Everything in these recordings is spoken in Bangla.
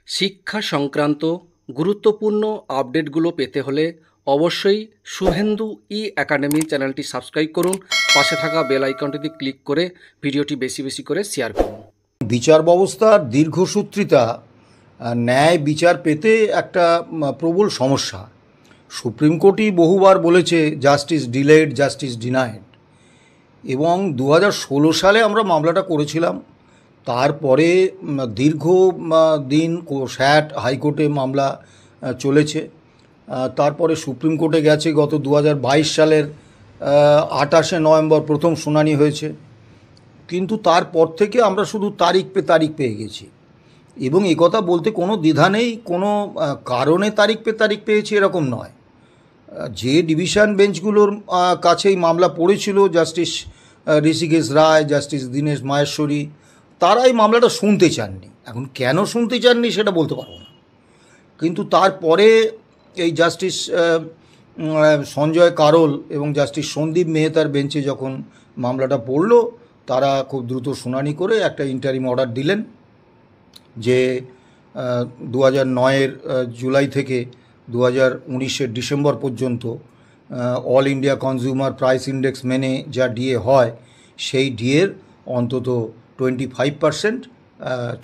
শিক্ষা সংক্রান্ত গুরুত্বপূর্ণ আপডেটগুলো পেতে হলে অবশ্যই শুভেন্দু একাডেমি চ্যানেলটি সাবস্ক্রাইব করুন। পাশে থাকা বেল আইকনটিতে ক্লিক করে ভিডিওটি বেশি বেশি করে শেয়ার করুন। বিচার ব্যবস্থার দীর্ঘসূত্রিতা ন্যায় বিচার পেতে একটা প্রবল সমস্যা। সুপ্রিম কোর্টই বহুবার বলেছে জাস্টিস ডিলেড, জাস্টিস ডিনাইড, এবং 2016 সালে আমরা মামলাটা করেছিলাম। তারপরে দীর্ঘ দিন স্যাট হাইকোর্টে মামলা চলেছে, তারপরে সুপ্রিম কোর্টে গেছে। গত 2022 সালের 28শে নভেম্বর প্রথম শুনানি হয়েছে, কিন্তু তারপর থেকে আমরা শুধু তারিখ পেয়ে গেছি। এবং একথা বলতে কোনো দ্বিধা নেই, কোনো কারণে তারিখ পেয়েছি এরকম নয়। যে ডিভিশন বেঞ্চগুলোর কাছেই মামলা পড়েছিল, জাস্টিস ঋষিকেশ রায়, জাস্টিস দীনেশ মাহেশ্বরী, তারা এই মামলাটা শুনতে চাননি। এখন কেন শুনতে চাননি সেটা বলতে পারবো না, কিন্তু তারপরে এই জাস্টিস সঞ্জয় কারোল এবং জাস্টিস সন্দীপ মেহতার বেঞ্চে যখন মামলাটা পড়ল, তারা খুব দ্রুত শুনানি করে একটা ইন্টারিম অর্ডার দিলেন যে 2009-এর জুলাই থেকে 2019-এর ডিসেম্বর পর্যন্ত all India consumer price index মেনে যা ডিএ হয়, সেই ডিএর অন্তত 25%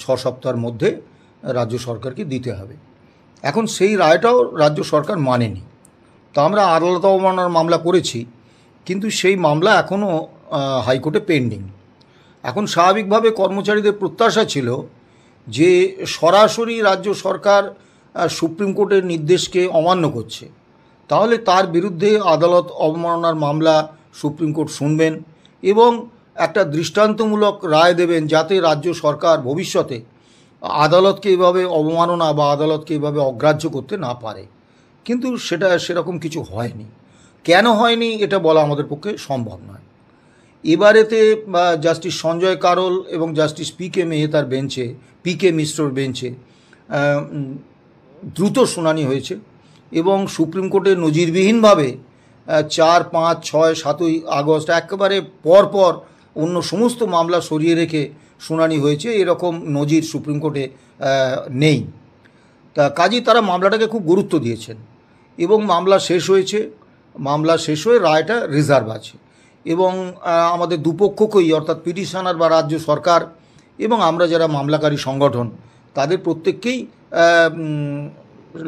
6 সপ্তাহের মধ্যে রাজ্য সরকারকে দিতে হবে। এখন সেই রায়টাও রাজ্য সরকার মানেনি। তা আমরা আদালত অবমাননার মামলা করেছি, কিন্তু সেই মামলা এখনও হাইকোর্টে পেন্ডিং। এখন স্বাভাবিকভাবে কর্মচারীদের প্রত্যাশা ছিল যে সরাসরি রাজ্য সরকার সুপ্রিম কোর্টের নির্দেশকে অমান্য করছে, তাহলে তার বিরুদ্ধে আদালত অবমাননার মামলা সুপ্রিম কোর্ট শুনবেন এবং একটা দৃষ্টান্তমূলক রায় দেবেন, যাতে রাজ্য সরকার ভবিষ্যতে আদালতকে এভাবে অবমাননা বা আদালতকে এভাবে অগ্রাহ্য করতে না পারে। কিন্তু সেরকম কিছু হয়নি। কেন হয়নি এটা বলা আমাদের পক্ষে সম্ভব নয়। এবারেতে জাস্টিস সঞ্জয় কারোল এবং জাস্টিস পিকে মেহতার বেঞ্চে, পিকে মিশ্রর বেঞ্চে দ্রুত শুনানি হয়েছে এবং সুপ্রিম কোর্টে নজিরবিহীনভাবে 4, 5, 6, 7ই আগস্ট একেবারে পরপর অন্য সমস্ত মামলা সরিয়ে রেখে শুনানি হয়েছে। এরকম নজির সুপ্রিম কোর্টে নেই। তা কাজেই তারা মামলাটাকে খুব গুরুত্ব দিয়েছেন এবং মামলা শেষ হয়েছে। মামলা শেষ হয়ে রায়টা রিজার্ভ আছে এবং আমাদের দুপক্ষকেই, অর্থাৎ পিটিশনার বা রাজ্য সরকার এবং আমরা যারা মামলাকারী সংগঠন, তাদের প্রত্যেককেই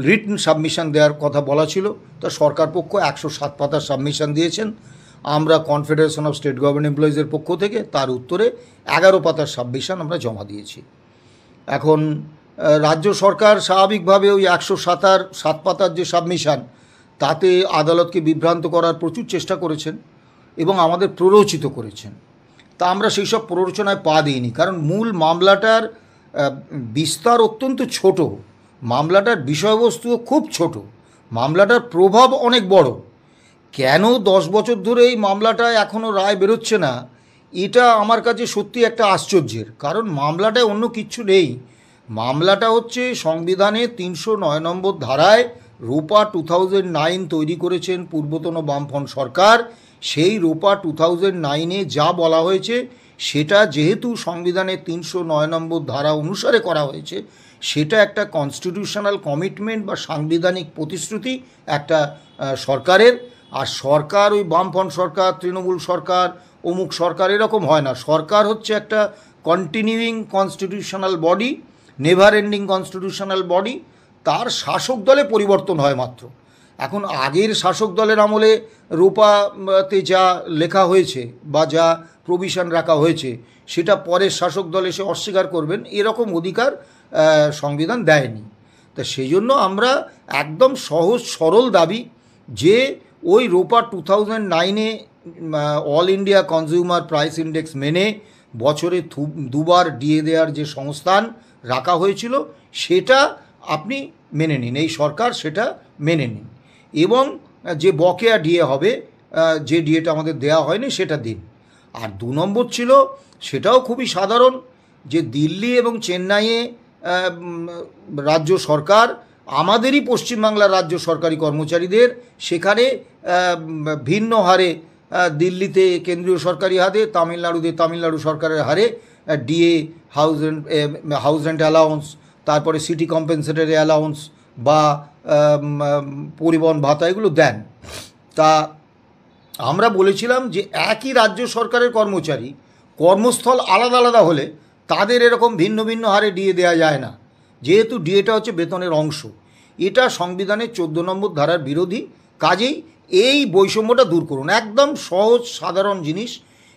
রিটন সাবমিশন দেওয়ার কথা বলা ছিল। তা সরকার পক্ষ 107 পাতার সাবমিশন দিয়েছেন। আমরা কনফেডারেশন অফ স্টেট গভর্নমেন্ট এমপ্লয়িজের পক্ষ থেকে তার উত্তরে 11 পাতার সাবমিশন আমরা জমা দিয়েছি। এখন রাজ্য সরকার স্বাভাবিকভাবে ওই 107 পাতার যে সাবমিশন, তাতে আদালতকে বিভ্রান্ত করার প্রচুর চেষ্টা করেছেন এবং আমাদের প্ররোচিত করেছেন। তা আমরা সেই সব প্ররোচনায় পা দিইনি, কারণ মূল মামলাটার বিস্তার অত্যন্ত ছোট, মামলাটার বিষয়বস্তুও খুব ছোট, মামলাটার প্রভাব অনেক বড়। কেন 10 বছর ধরে এই মামলাটা এখনও রায় বেরোচ্ছে না, এটা আমার কাছে সত্যি একটা আশ্চর্যের। কারণ মামলাটায় অন্য কিচ্ছু নেই। মামলাটা হচ্ছে সংবিধানে 309 নম্বর ধারায় রোপা 2009 তৈরি করেছেন পূর্বতন বামফ্রন্ট সরকার। সেই রোপা 2009-এ যা বলা হয়েছে সেটা যেহেতু সংবিধানের 309 নম্বর ধারা অনুসারে করা হয়েছে, সেটা একটা কনস্টিটিউশনাল কমিটমেন্ট বা সাংবিধানিক প্রতিশ্রুতি একটা সরকারের। আর সরকার ওই বামফ্রন্ট সরকার, তৃণমূল সরকার, অমুক সরকার এরকম হয় না। সরকার হচ্ছে একটা continuing constitutional body, never ending constitutional body. তার শাসক দলে পরিবর্তন হয় মাত্র। এখন আগের শাসক দলের আমলে রোপাতে যা লেখা হয়েছে বা যা প্রভিশন রাখা হয়েছে, সেটা পরের শাসক দল এসে অস্বীকার করবেন, এরকম অধিকার সংবিধান দেয়নি। তা সেই জন্য আমরা একদম সহজ সরল দাবি যে ওই রোপা 2009-এ all India consumer price index মেনে বছরে 2বার ডিএ দেওয়ার যে সংস্থান রাখা হয়েছিল, সেটা আপনি মেনে নিন, এই সরকার সেটা মেনে নিন, এবং যে বকেয়া ডিএ হবে, যে ডিএটা আমাদের দেওয়া হয়নি সেটা দিন। আর 2 নম্বর ছিল, সেটাও খুবই সাধারণ, যে দিল্লি এবং চেন্নাইয়ে রাজ্য সরকার আমাদেরই পশ্চিমবাংলার রাজ্য সরকারি কর্মচারীদের সেখানে ভিন্ন হারে, দিল্লিতে কেন্দ্রীয় সরকারি হারে, তামিলনাড়ু সরকারের হারে ডিএ, হাউস রেন্ট অ্যালাউন্স, তারপরে সিটি কম্পেনসেটরি অ্যালাউন্স বা পরিবহন ভাতা এগুলো দেন। তা আমরা বলেছিলাম যে একই রাজ্য সরকারের কর্মচারী কর্মস্থল আলাদা আলাদা হলে তাদের এরকম ভিন্ন ভিন্ন হারে ডিএ দেওয়া যায় না, যেহেতু ডিএটা হচ্ছে বেতনের অংশ। এটা সংবিধানের 14 নম্বর ধারার বিরোধী। কাজেই এই বৈষম্যটা দূর করুন, একদম সহজ সাধারণ জিনিস।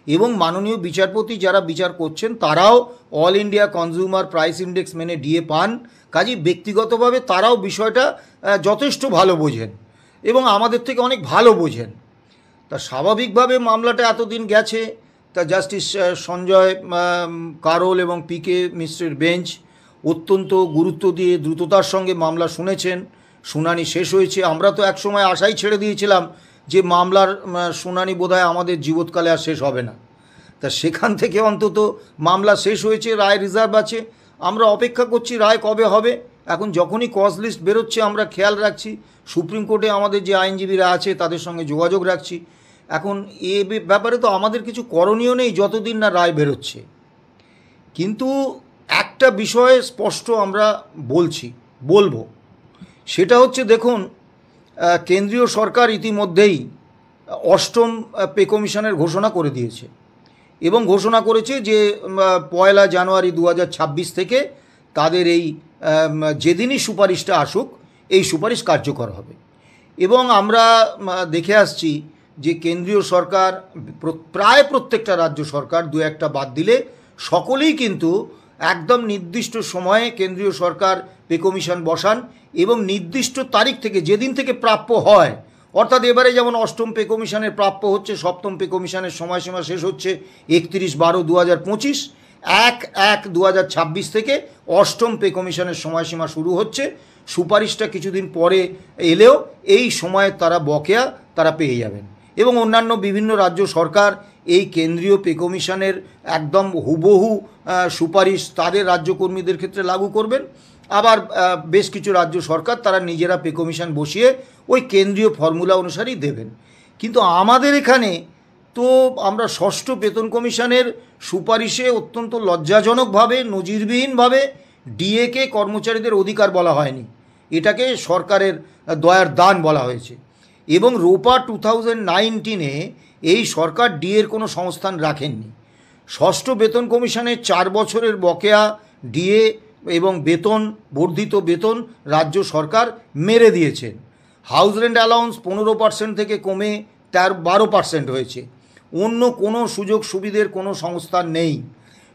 এবং মাননীয় বিচারপতি যারা বিচার করছেন তারাও all India consumer price index মেনে ডিএ পান। কাজেই ব্যক্তিগতভাবে তারাও বিষয়টা যথেষ্ট ভালো বোঝেন এবং আমাদের থেকে অনেক ভালো বোঝেন। তা স্বাভাবিকভাবে মামলাটা এতদিন গেছে, তা জাস্টিস সঞ্জয় কারোল এবং পিকে মিশ্রের বেঞ্চ অত্যন্ত গুরুত্ব দিয়ে দ্রুততার সঙ্গে মামলা শুনেছেন। শুনানি শেষ হয়েছে। আমরা তো একসময় আশাই ছেড়ে দিয়েছিলাম যে মামলার শুনানি বোধহয় আমাদের জীবৎকালে আর শেষ হবে না। তা সেখান থেকে অন্তত মামলা শেষ হয়েছে, রায় রিজার্ভ আছে। আমরা অপেক্ষা করছি রায় কবে হবে। এখন যখনই কজ লিস্ট বেরোচ্ছে আমরা খেয়াল রাখছি, সুপ্রিম কোর্টে আমাদের যে আইনজীবীরা আছে তাদের সঙ্গে যোগাযোগ রাখছি। এখন এ ব্যাপারে তো আমাদের কিছু করণীয় নেই যতদিন না রায় বেরোচ্ছে। কিন্তু একটা বিষয়ে স্পষ্ট আমরা বলবো, সেটা হচ্ছে দেখুন, কেন্দ্রীয় সরকার ইতিমধ্যেই 8ম পে কমিশনের ঘোষণা করে দিয়েছে এবং ঘোষণা করেছে যে 1 জানুয়ারি 2026 থেকে তাদের এই যেদিনই সুপারিশটা আসুক এই সুপারিশ কার্যকর হবে। এবং আমরা দেখে আসছি যে কেন্দ্রীয় সরকার প্রায় প্রত্যেকটা রাজ্য সরকার, দু একটা বাদ দিলে সকলেই কিন্তু একদম নির্দিষ্ট সময়ে কেন্দ্রীয় সরকার পে কমিশন বসান এবং নির্দিষ্ট তারিখ থেকে যেদিন থেকে প্রাপ্য হয়, অর্থাৎ এবারে যেমন 8ম পে কমিশনের প্রাপ্য হচ্ছে, 7ম পে কমিশনের সময়সীমা শেষ হচ্ছে 31/12/2025, 1/1/2026 থেকে 8ম পে কমিশনের সময়সীমা শুরু হচ্ছে। সুপারিশটা কিছুদিন পরে এলেও এই সময়ে তারা বকেয়া তারা পেয়ে যাবেন। এবং অন্যান্য বিভিন্ন রাজ্য সরকার এই কেন্দ্রীয় পে কমিশনের একদম হুবহু সুপারিশ তাদের রাজ্যকর্মীদের ক্ষেত্রে লাগু করবেন। আবার বেশ কিছু রাজ্য সরকার তারা নিজেরা পে কমিশন বসিয়ে ওই কেন্দ্রীয় ফর্মুলা অনুসারেই দেবেন। কিন্তু আমাদের এখানে তো আমরা 6ষ্ঠ বেতন কমিশনের সুপারিশে অত্যন্ত লজ্জাজনকভাবে, নজিরবিহীনভাবে ডিএকে কর্মচারীদের অধিকার বলা হয়নি, এটাকে সরকারের দয়ার দান বলা হয়েছে। এবং রোপা 2019-এ এই সরকার ডিএর কোনো সংস্থান রাখেননি। 6ষ্ঠ বেতন কমিশনের 4 বছরের বকেয়া ডিএ এবং বেতন, বর্ধিত বেতন রাজ্য সরকার মেরে দিয়েছেন। হাউস রেন্ট অ্যালাউন্স 15% থেকে কমে 12% হয়েছে। অন্য কোনো সুযোগ সুবিধের কোনো সংস্থান নেই।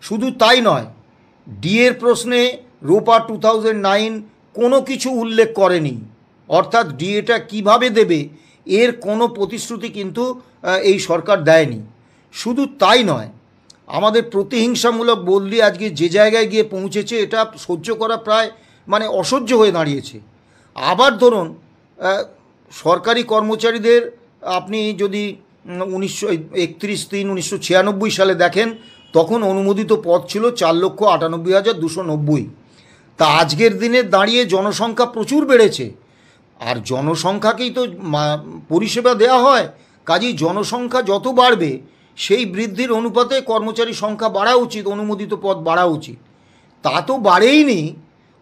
শুধু তাই নয়, ডিএর প্রশ্নে রোপা 2009 কোনো কিছু উল্লেখ করেনি, অর্থাৎ ডিএটা কিভাবে দেবে এর কোনো প্রতিশ্রুতি কিন্তু এই সরকার দেয়নি। শুধু তাই নয়, আমাদের প্রতিহিংসামূলক বদলি আজকে যে জায়গায় গিয়ে পৌঁছেছে এটা সহ্য করা প্রায় অসহ্য হয়ে দাঁড়িয়েছে। আবার ধরুন, সরকারি কর্মচারীদের আপনি যদি 31/3/1996 সালে দেখেন, তখন অনুমোদিত পদ ছিল 4,98,290। তা আজকের দিনে দাঁড়িয়ে জনসংখ্যা প্রচুর বেড়েছে, আর জনসংখ্যাকেই তো পরিষেবা দেওয়া হয়। কাজেই জনসংখ্যা যত বাড়বে সেই বৃদ্ধির অনুপাতে কর্মচারী সংখ্যা বাড়া উচিত, অনুমোদিত পদ বাড়া উচিত। তা তো বাড়েইনি।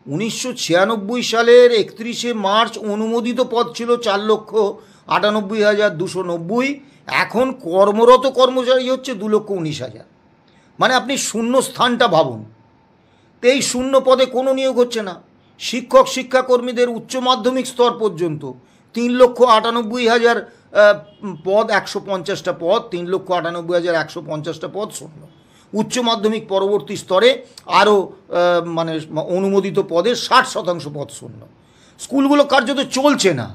1996 সালের 31শে মার্চ অনুমোদিত পদ ছিল 4,98,290। এখন কর্মরত কর্মচারী হচ্ছে 2,19,000। মানে আপনি শূন্য স্থানটা ভাবুন। তো এই শূন্য পদে কোনো নিয়োগ হচ্ছে না। শিক্ষক শিক্ষাকর্মীদের উচ্চ মাধ্যমিক স্তর পর্যন্ত 3,98,000 পদ, 150টা পদ, 3,98,150টা পদ শূন্য। উচ্চ মাধ্যমিক পরবর্তী স্তরে আরও অনুমোদিত পদের 60% পদ শূন্য। স্কুলগুলো কার্যত চলছে না।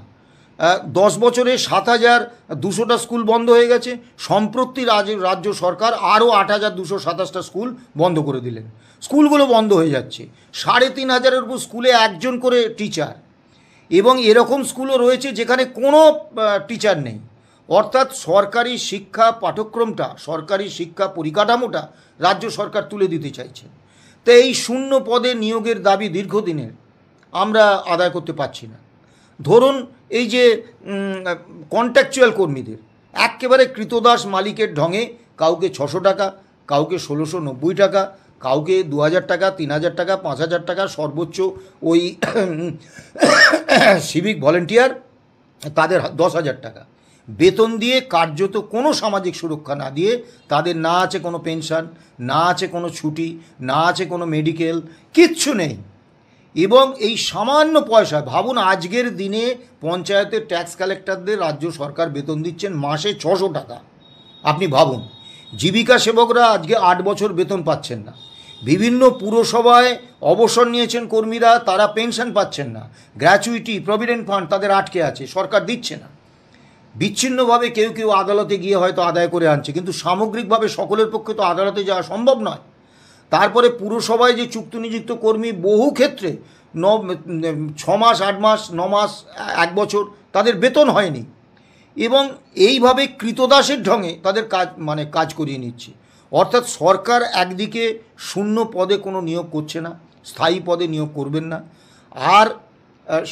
10 বছরে 7,200টা স্কুল বন্ধ হয়ে গেছে। সম্প্রতি রাজ্য সরকার আরও 8,227টা স্কুল বন্ধ করে দিলেন। স্কুলগুলো বন্ধ হয়ে যাচ্ছে। 3,500-এর উপর স্কুলে একজন করে টিচার, এবং এরকম স্কুলও রয়েছে যেখানে কোনো টিচার নেই। অর্থাৎ সরকারি শিক্ষা পাঠ্যক্রমটা, সরকারি শিক্ষা পরিকাঠামোটা রাজ্য সরকার তুলে দিতে চাইছে। তো এই শূন্য পদে নিয়োগের দাবি দীর্ঘদিনের, আমরা আদায় করতে পারছি না। ধরুন এই যে কন্ট্রাকচুয়াল কর্মীদের একেবারে কৃতদাস মালিকের ঢঙে কাউকে 600 টাকা, কাউকে 1,690 টাকা, কাউকে 2000 টাকা, 3000 টাকা, 5000 টাকা, সর্বোচ্চ ওই সিভিক ভলেন্টিয়ার তাদের 10,000 টাকা বেতন দিয়ে কার্যত কোনো সামাজিক সুরক্ষা না দিয়ে তাদের না আছে কোনো পেনশন, না আছে কোনো ছুটি, না আছে কোনো মেডিকেল, কিচ্ছু নেই। এবং এই সামান্য পয়সা, ভাবুন আজকের দিনে পঞ্চায়েতের ট্যাক্স কালেক্টরদের রাজ্য সরকার বেতন দিচ্ছেন মাসে 600 টাকা। আপনি ভাবুন, জীবিকা সেবকরা আজকে 8 বছর বেতন পাচ্ছেন না। বিভিন্ন পুরসভায় অবসর নিয়েছেন কর্মীরা, তারা পেনশন পাচ্ছেন না। গ্র্যাচুইটি, প্রভিডেন্ট ফান্ড তাদের আটকে আছে, সরকার দিচ্ছে না। বিচ্ছিন্নভাবে কেউ কেউ আদালতে গিয়ে হয়তো আদায় করে আনছে, কিন্তু সামগ্রিকভাবে সকলের পক্ষে তো আদালতে যাওয়া সম্ভব নয়। তারপরে পুরসভায় যে চুক্তি নিযুক্ত কর্মী, বহু ক্ষেত্রে 6 মাস, 8 মাস, 9 মাস, 1 বছর তাদের বেতন হয়নি। এবং এইভাবে কৃতদাসের ঢঙে তাদের কাজ করিয়ে নিচ্ছে। অর্থাৎ সরকার একদিকে শূন্য পদে কোনো নিয়োগ করছে না, স্থায়ী পদে নিয়োগ করবেন না, আর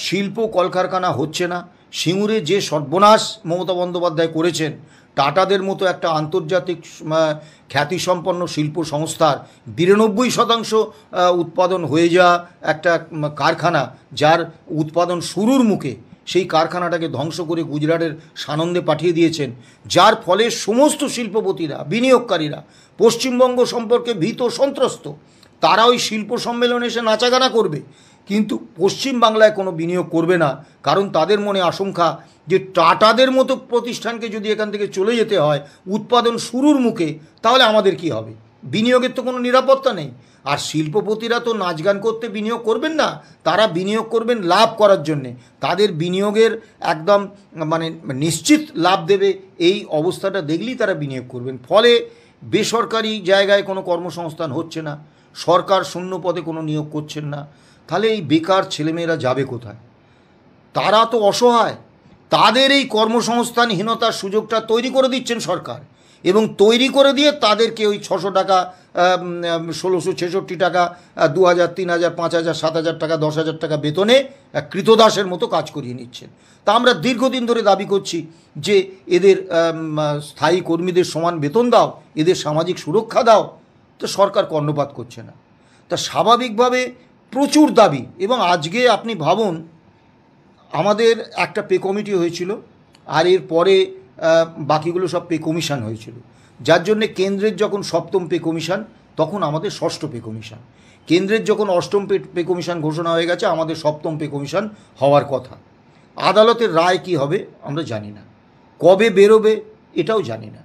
শিল্প কলকারখানা হচ্ছে না। সিঙ্গুরে যে সর্বনাশ মমতা বন্দ্যোপাধ্যায় করেছেন, টাটাদের মতো একটা আন্তর্জাতিক খ্যাতিসম্পন্ন শিল্প সংস্থার 92% উৎপাদন হয়ে যাওয়া একটা কারখানা, যার উৎপাদন শুরুর মুখে, সেই কারখানাটাকে ধ্বংস করে গুজরাটের সানন্দে পাঠিয়ে দিয়েছেন, যার ফলে সমস্ত শিল্পপতিরা, বিনিয়োগকারীরা পশ্চিমবঙ্গ সম্পর্কে ভীত সন্ত্রস্ত। তারা ওই শিল্প সম্মেলনে এসে নাচাগানা করবে, কিন্তু পশ্চিম বাংলায় কোনো বিনিয়োগ করবে না। কারণ তাদের মনে আশঙ্কা যে টাটাদের মতো প্রতিষ্ঠানকে যদি এখান থেকে চলে যেতে হয় উৎপাদন শুরুর মুখে, তাহলে আমাদের কি হবে? বিনিয়োগের তো কোনো নিরাপত্তা নেই। আর শিল্পপতিরা তো নাচ গান করতে বিনিয়োগ করবেন না, তারা বিনিয়োগ করবেন লাভ করার জন্যে। তাদের বিনিয়োগের একদম নিশ্চিত লাভ দেবে, এই অবস্থাটা দেখলেই তারা বিনিয়োগ করবেন। ফলে বেসরকারি জায়গায় কোনো কর্মসংস্থান হচ্ছে না, সরকার শূন্য পদে কোনো নিয়োগ করছেন না। তাহলে এই বেকার ছেলেমেয়েরা যাবে কোথায়? তারা তো অসহায়। তাদের এই কর্মসংস্থানহীনতার সুযোগটা তৈরি করে দিচ্ছেন সরকার, এবং তৈরি করে দিয়ে তাদেরকে ওই 600 টাকা, 1666 টাকা, 2000, 3000, 5000, 7000 টাকা, 10,000 টাকা বেতনে কৃতদাসের মতো কাজ করিয়ে নিচ্ছেন। তা আমরা দীর্ঘদিন ধরে দাবি করছি যে এদের স্থায়ী কর্মীদের সমান বেতন দাও, এদের সামাজিক সুরক্ষা দাও। তো সরকার কর্ণপাত করছে না। তা স্বাভাবিকভাবে প্রচুর দাবি। এবং আজকে আপনি ভাবুন, আমাদের একটা পে কমিটি হয়েছিল, আর এর পরে বাকিগুলো সব পে কমিশন হয়েছিল, যার জন্যে কেন্দ্রের যখন 7ম পে কমিশন, তখন আমাদের 6ষ্ঠ পে কমিশন। কেন্দ্রের যখন 8ম পে কমিশন ঘোষণা হয়ে গেছে, আমাদের 7ম পে কমিশন হওয়ার কথা। আদালতের রায় কি হবে আমরা জানি না, কবে বেরোবে এটাও জানি না।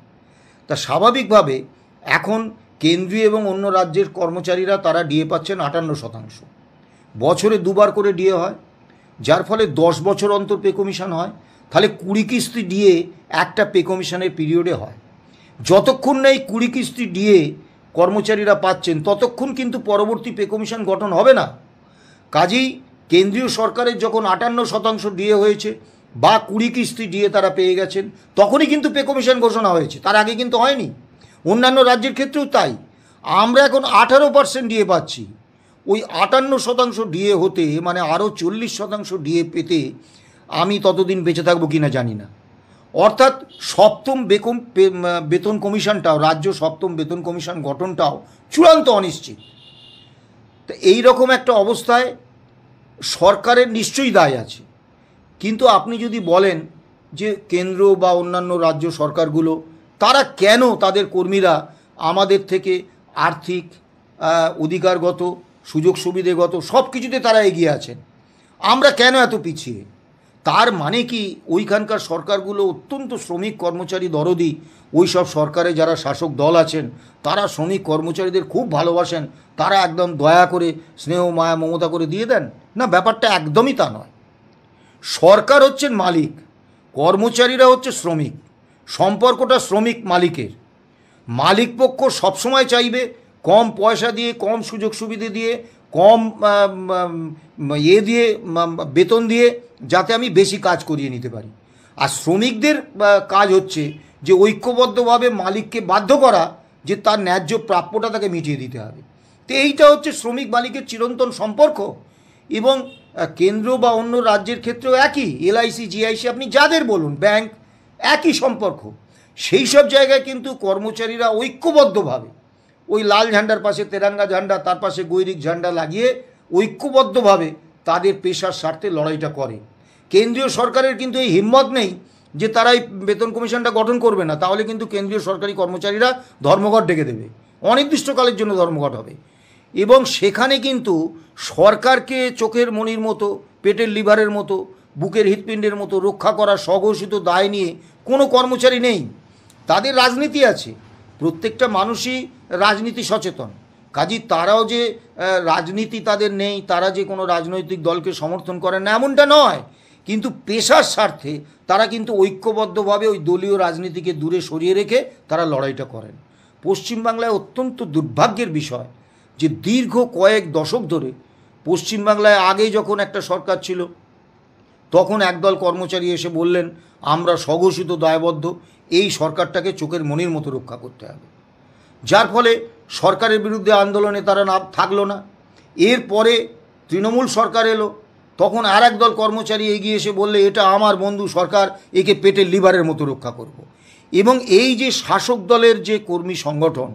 তা স্বাভাবিকভাবে এখন কেন্দ্রীয় এবং অন্য রাজ্যের কর্মচারীরা তারা ডিএ পাচ্ছেন 58%। বছরে 2বার করে ডিএ হয়, যার ফলে 10 বছর অন্তর পে কমিশন হয়। তাহলে 20 কিস্তি ডিএ একটা পে কমিশনের পিরিয়ডে হয়। যতক্ষণ না এই 20 কিস্তি ডিএ কর্মচারীরা পাচ্ছেন, ততক্ষণ কিন্তু পরবর্তী পে কমিশন গঠন হবে না। কাজেই কেন্দ্রীয় সরকারের যখন 58% ডিএ হয়েছে বা 20 কিস্তি ডিএ তারা পেয়ে গেছেন, তখনই কিন্তু পে কমিশন ঘোষণা হয়েছে, তার আগে কিন্তু হয়নি। অন্যান্য রাজ্যের ক্ষেত্রেও তাই। আমরা এখন 18% ডিএ পাচ্ছি। ওই 58% ডিএ হতে, মানে আরও 40% ডিএ পেতে আমি ততদিন বেঁচে থাকবো কিনা জানি না। অর্থাৎ 7ম বেতন কমিশনটাও, রাজ্য 7ম বেতন কমিশন গঠনটাও চূড়ান্ত অনিশ্চিত। তো এই রকম একটা অবস্থায় সরকারের নিশ্চয়ই দায় আছে। কিন্তু আপনি যদি বলেন যে কেন্দ্র বা অন্যান্য রাজ্য সরকারগুলো, তারা কেন তাদের কর্মীরা আমাদের থেকে আর্থিক, অধিকারগত, সুযোগ সুবিধেগত সব কিছুতে তারা এগিয়ে আছেন, আমরা কেন এত পিছিয়ে? তার মানে কি ওইখানকার সরকারগুলো অত্যন্ত শ্রমিক কর্মচারী দরদি? ওই সব সরকারে যারা শাসক দল আছেন তারা শ্রমিক কর্মচারীদের খুব ভালোবাসেন, তারা একদম দয়া করে স্নেহ মায়া মমতা করে দিয়ে দেন? না, ব্যাপারটা একদমই তা নয়। সরকার হচ্ছেন মালিক, কর্মচারীরা হচ্ছে শ্রমিক। সম্পর্কটা শ্রমিক মালিকের। মালিক পক্ষ সবসময় চাইবে কম পয়সা দিয়ে, কম সুযোগ সুবিধে দিয়ে, কম দিয়ে বেতন দিয়ে যাতে আমি বেশি কাজ করিয়ে নিতে পারি। আর শ্রমিকদের কাজ হচ্ছে যে ঐক্যবদ্ধভাবে মালিককে বাধ্য করা যে তার ন্যায্য প্রাপ্যটা তাকে মিটিয়ে দিতে হবে। তো এইটা হচ্ছে শ্রমিক মালিকের চিরন্তন সম্পর্ক। এবং কেন্দ্র বা অন্য রাজ্যের ক্ষেত্রেও একই। এলআইসি, জিআইসি, আপনি যাদের বলুন, ব্যাংক, একই সম্পর্ক। সেই সব জায়গায় কিন্তু কর্মচারীরা ঐক্যবদ্ধভাবে ওই লাল ঝান্ডার পাশে তেরাঙ্গা ঝান্ডা, তার পাশে গৈরিক ঝান্ডা লাগিয়ে ঐক্যবদ্ধভাবে তাদের পেশার স্বার্থে লড়াইটা করে। কেন্দ্রীয় সরকারের কিন্তু এই হিম্মত নেই যে তারা এই বেতন কমিশনটা গঠন করবে না, তাহলে কিন্তু কেন্দ্রীয় সরকারি কর্মচারীরা ধর্মঘট ডেকে দেবে, অনির্দিষ্টকালের জন্য ধর্মঘট হবে। এবং সেখানে কিন্তু সরকারকে চোখের মণির মতো, পেটের লিভারের মতো, বুকের হৃৎপিণ্ডের মতো রক্ষা করার স্বঘোষিত দায় নিয়ে কোনো কর্মচারী নেই। তাদের রাজনীতি আছে, প্রত্যেকটা মানুষই রাজনীতি সচেতন, কাজী তারাও যে রাজনীতি তাদের নেই, তারা যে কোনো রাজনৈতিক দলকে সমর্থন করেন না এমনটা নয়, কিন্তু পেশার স্বার্থে তারা কিন্তু ঐক্যবদ্ধভাবে ওই দলীয় রাজনীতিকে দূরে সরিয়ে রেখে তারা লড়াইটা করেন। পশ্চিমবাংলায় অত্যন্ত দুর্ভাগ্যের বিষয় যে দীর্ঘ কয়েক দশক ধরে পশ্চিমবাংলায় আগে যখন একটা সরকার ছিল তখন একদল কর্মচারী এসে বললেন আমরা স্বঘোষিত দায়বদ্ধ, এই সরকারটাকে চোখের মণির মতো রক্ষা করতে হবে, যার ফলে সরকারের বিরুদ্ধে আন্দোলনে তারা না থাকলো না। এরপরে তৃণমূল সরকার এলো, তখন আর একদল কর্মচারী এগিয়ে এসে বললে এটা আমার বন্ধু সরকার, একে পেটের লিভারের মতো রক্ষা করব। এবং এই যে শাসক দলের যে কর্মী সংগঠন,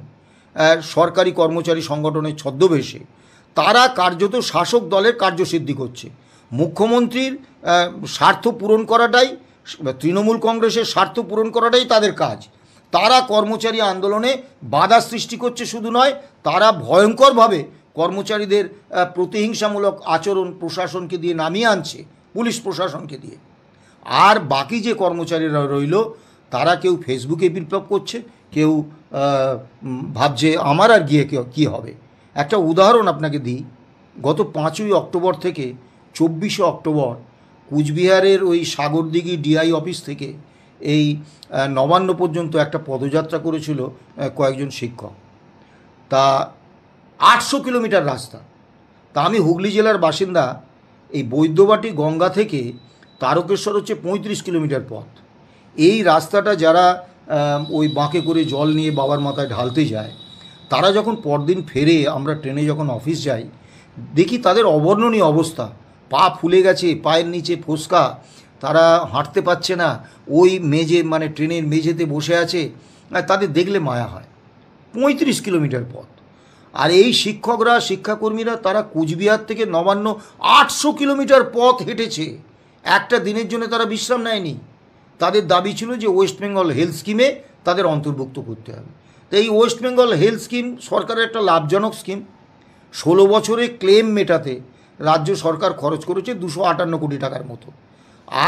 সরকারি কর্মচারী সংগঠনের ছদ্মবেশে তারা কার্যত শাসক দলের কার্যসিদ্ধি করছে। মুখ্যমন্ত্রীর স্বার্থ পূরণ করাটাই, তৃণমূল কংগ্রেসের স্বার্থ পূরণ করাটাই তাদের কাজ। তারা কর্মচারী আন্দোলনে বাধা সৃষ্টি করছে শুধু নয়, তারা ভয়ঙ্করভাবে কর্মচারীদের প্রতিহিংসামূলক আচরণ প্রশাসনকে দিয়ে নামিয়ে আনছে, পুলিশ প্রশাসনকে দিয়ে। আর বাকি যে কর্মচারীরা রইল তারা কেউ ফেসবুকে বিপ্লব করছে, কেউ ভাবছে আমার আর গিয়ে কী হবে। একটা উদাহরণ আপনাকে দিই, গত 5ই অক্টোবর থেকে 24শে অক্টোবর কুচবিহারের ওই সাগরদিঘি ডিআই অফিস থেকে এই নবান্ন পর্যন্ত একটা পদযাত্রা করেছিল কয়েকজন শিক্ষক। তা 800 কিলোমিটার রাস্তা। তা আমি হুগলি জেলার বাসিন্দা, এই বৈদ্যবাটি গঙ্গা থেকে তারকেশ্বর হচ্ছে 35 কিলোমিটার পথ। এই রাস্তাটা যারা ওই বাঁকে করে জল নিয়ে বাবার মাথায় ঢালতে যায়, তারা যখন পরদিন ফেরে, আমরা ট্রেনে যখন অফিস যাই, দেখি তাদের অবর্ণনীয় অবস্থা, পা ফুলে গেছে, পায়ের নিচে ফোসকা, তারা হাঁটতে পারছে না, ওই মেঝে মানে ট্রেনের মেঝেতে বসে আছে, তাদের দেখলে মায়া হয়। 35 কিলোমিটার পথ। আর এই শিক্ষকরা, শিক্ষাকর্মীরা তারা কুচবিহার থেকে নবান্ন 800 কিলোমিটার পথ হেঁটেছে, একটা দিনের জন্য তারা বিশ্রাম নেয়নি। তাদের দাবি ছিল যে ওয়েস্ট বেঙ্গল হেলথ স্কিমে তাদের অন্তর্ভুক্ত করতে হবে। তো এই ওয়েস্ট বেঙ্গল হেলথ স্কিম সরকারের একটা লাভজনক স্কিম। 16 বছরে ক্লেম মেটাতে রাজ্য সরকার খরচ করেছে 258 কোটি টাকার মতো,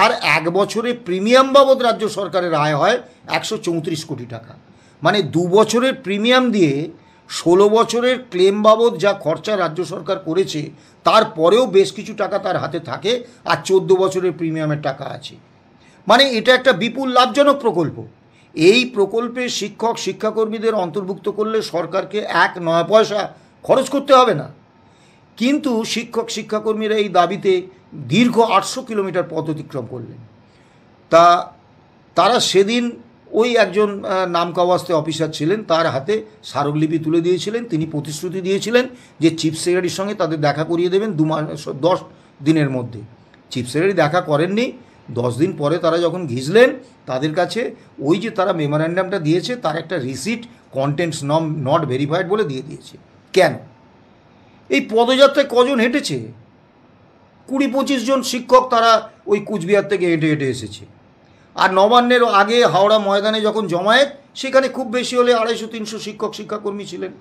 আর 1 বছরে প্রিমিয়াম বাবদ রাজ্য সরকারের আয় হয় 134 কোটি টাকা। মানে 2 বছরের প্রিমিয়াম দিয়ে 16 বছরের ক্লেম বাবদ যা খরচা রাজ্য সরকার করেছে তারপরেও বেশ কিছু টাকা তার হাতে থাকে, আর 14 বছরের প্রিমিয়ামের টাকা আছে। মানে এটা একটা বিপুল লাভজনক প্রকল্প। এই প্রকল্পে শিক্ষক শিক্ষাকর্মীদের অন্তর্ভুক্ত করলে সরকারকে 1 নয়া পয়সা খরচ করতে হবে না। কিন্তু শিক্ষক শিক্ষাকর্মীরা এই দাবিতে দীর্ঘ 800 কিলোমিটার পথ অতিক্রম করলেন। তারা সেদিন ওই একজন নামকাওয়াস্তে অফিসার ছিলেন, তার হাতে স্মারকলিপি তুলে দিয়েছিলেন। তিনি প্রতিশ্রুতি দিয়েছিলেন যে চিফ সেক্রেটারির সঙ্গে তাদের দেখা করিয়ে দেবেন 10 দিনের মধ্যে। চিফ সেক্রেটারি দেখা করেননি। 10 দিন পরে তারা যখন ঘিসলেন, তাদের কাছে ওই যে তারা মেমোরেন্ডামটা দিয়েছে তার একটা রিসিট কন্টেন্টস নট ভেরিফাইড বলে দিয়ে দিয়েছে। কেন? এই পদযাত্রায় কজন হেঁটেছে? 20-25 জন শিক্ষক তারা ওই কুচবিহার থেকে হেঁটে হেঁটে এসেছে। আর নবান্নের আগে হাওড়া ময়দানে যখন জমায়েত, সেখানে খুব বেশি হলে 250-300 শিক্ষক শিক্ষাকর্মী ছিলেন।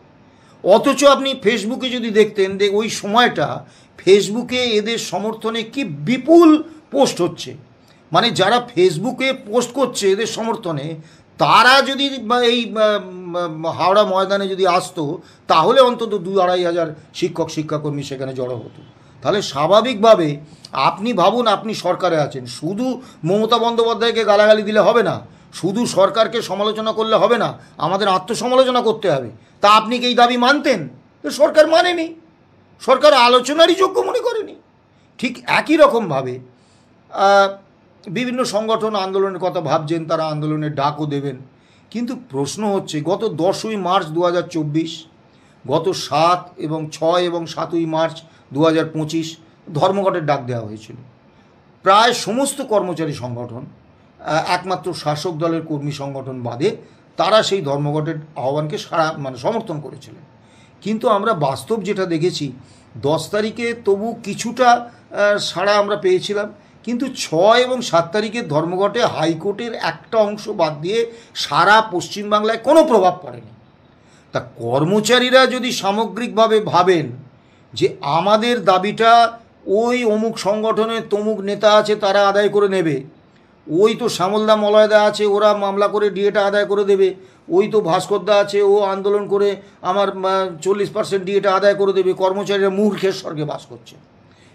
অথচ আপনি ফেসবুকে যদি দেখতেন, ওই সময়টা ফেসবুকে এদের সমর্থনে কি বিপুল পোস্ট হচ্ছে। মানে যারা ফেসবুকে পোস্ট করছে এদের সমর্থনে, তারা যদি এই হাওড়া ময়দানে যদি আসতো, তাহলে অন্তত 2-2.5 হাজার শিক্ষক শিক্ষাকর্মী সেখানে জড়ো হতো। তাহলে স্বাভাবিকভাবে আপনি ভাবুন, আপনি সরকারে আছেন, শুধু মমতা বন্দ্যোপাধ্যায়কে গালাগালি দিলে হবে না, শুধু সরকারকে সমালোচনা করলে হবে না, আমাদের আত্মসমালোচনা করতে হবে। তা আপনি কি এই দাবি মানতেন? তো সরকার মানেনি, সরকার আলোচনারই যোগ্য মনে করেনি। ঠিক একই রকমভাবে বিভিন্ন সংগঠন আন্দোলনের কথা ভাবছেন, তারা আন্দোলনের ডাকও দেবেন। কিন্তু প্রশ্ন হচ্ছে, গত 10ই মার্চ 2024, গত 7 এবং 6 এবং 7ই মার্চ 2025 ধর্মঘটের ডাক দেওয়া হয়েছিল। প্রায় সমস্ত কর্মচারী সংগঠন, একমাত্র শাসক দলের কর্মী সংগঠন বাদে, তারা সেই ধর্মঘটের আহ্বানকে সমর্থন করেছিলেন। কিন্তু আমরা বাস্তব যেটা দেখেছি 10 তারিখে তবু কিছুটা সাড়া আমরা পেয়েছিলাম, কিন্তু 6 এবং 7 তারিখের ধর্মঘটে হাইকোর্টের একটা অংশ বাদ দিয়ে সারা পশ্চিমবাংলায় কোনো প্রভাব পড়েনি। তা কর্মচারীরা যদি সামগ্রিকভাবে ভাবেন যে আমাদের দাবিটা ওই অমুক সংগঠনের তমুক নেতা আছে তারা আদায় করে নেবে, ওই তো শ্যামলদা মলয়দা আছে ওরা মামলা করে ডিএটা আদায় করে দেবে, ওই তো ভাস্করদা আছে ও আন্দোলন করে আমার 40% ডিএটা আদায় করে দেবে, কর্মচারীরা মূর্খের স্বর্গে বাস করছে।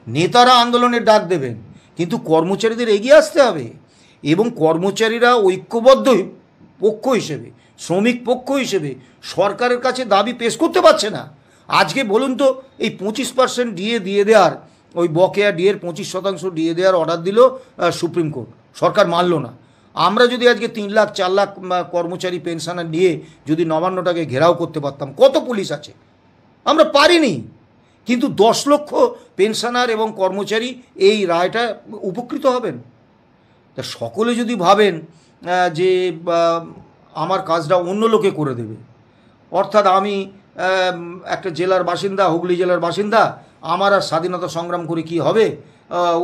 নেতারা আন্দোলনের ডাক দেবেন, কিন্তু কর্মচারীদের এগিয়ে আসতে হবে এবং কর্মচারীরা ঐক্যবদ্ধ পক্ষ হিসেবে, শ্রমিক পক্ষ হিসেবে সরকারের কাছে দাবি পেশ করতে পারছে না। আজকে বলুন তো, এই 25% ডিএ দিয়ে দেওয়ার, ওই বকেয়া ডিএর 25% ডিএ দেওয়ার অর্ডার দিল সুপ্রিম কোর্ট, সরকার মানল না। আমরা যদি আজকে 3 লাখ 4 লাখ কর্মচারী পেনশনার নিয়ে যদি নবান্নটাকে ঘেরাও করতে পারতাম, কত পুলিশ আছে, আমরা পারিনি। কিন্তু 10 লক্ষ পেনশনার এবং কর্মচারী এই রায়টা উপকৃত হবেন। তা সকলে যদি ভাবেন যে আমার কাজটা অন্য লোকে করে দেবে, অর্থাৎ আমি একটা জেলার বাসিন্দা, হুগলি জেলার বাসিন্দা, আমার আর স্বাধীনতা সংগ্রাম করে কি হবে,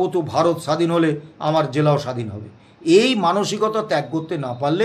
ও তো ভারত স্বাধীন হলে আমার জেলাও স্বাধীন হবে, এই মানসিকতা ত্যাগ করতে না পারলে